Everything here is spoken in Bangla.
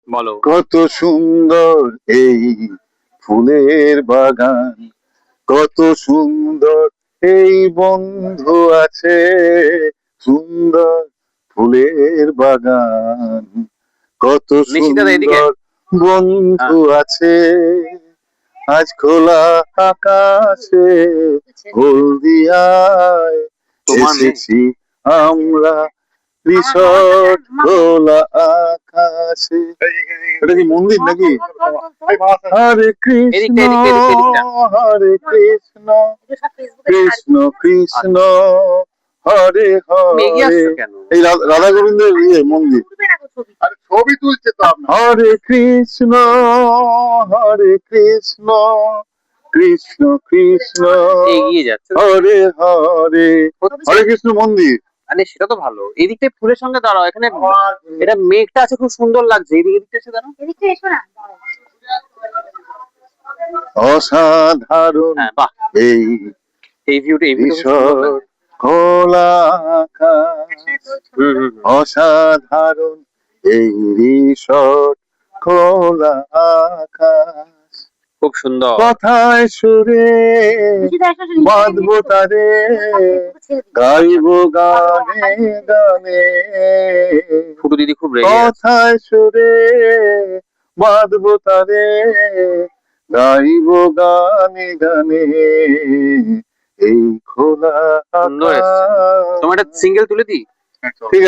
বলো। কত সুন্দর এই ফুলের বাগান, কত সুন্দর এই বন্ধু আছে, সুন্দর ফুলের বাগান, কত নিশ্চিত এদিকে। সুন্দর বন্ধু আছে। আজ খোলা আকাশে হলদিয়ায় তোমার মেয়ে এসেছি আমরা, রিসর্ট খোলা আকাশে। এটা কি মন্দির নাকি? হরে কৃষ্ণ এদিকটা এদিকটা এদিকটা এদিকটা। হরে কৃষ্ণ কৃষ্ণ কৃষ্ণ হরে তুমি এগিয়ে হরে। আসছো কেন? এই রাধা গোবিন্দের মন্দির। আরে ছবি তুলছে তো আপনার। হরে কৃষ্ণ কৃষ্ণ কৃষ্ণ এগিয়ে যাচ্ছে। হরে হরে। হরে কৃষ্ণ মন্দির। আরে সেটা তো ভালো, এদিকটায় ফুলের সঙ্গে দাঁড়াও, এখানে এটা মেঘটা আছে, খুব সুন্দর লাগছে, এদিকটা এসে দাঁড়াও। এদিকে এসো না। অসাধারণ হ্যাঁ বাহ, এই এই ভিউটা খুব সুন্দর রিসর্ট লাগছে। খোলা আকাশ, হুম হুম হুম। অসাধারণ এই রিসর্ট খোলা আকাশ, খুব সুন্দর। কথায় সুরে বাঁধবো তারে, গাইবো গানে গানে, ফুটু দিদি খুব রেগে আছে। কথায় সুরে বাঁধবো তারে, গাইবো গানে গানে, এই খোলা সুন্দর এসছে। আকাশ। তোমার একটা সিঙ্গেল তুলে দিই। ঠিক আছে।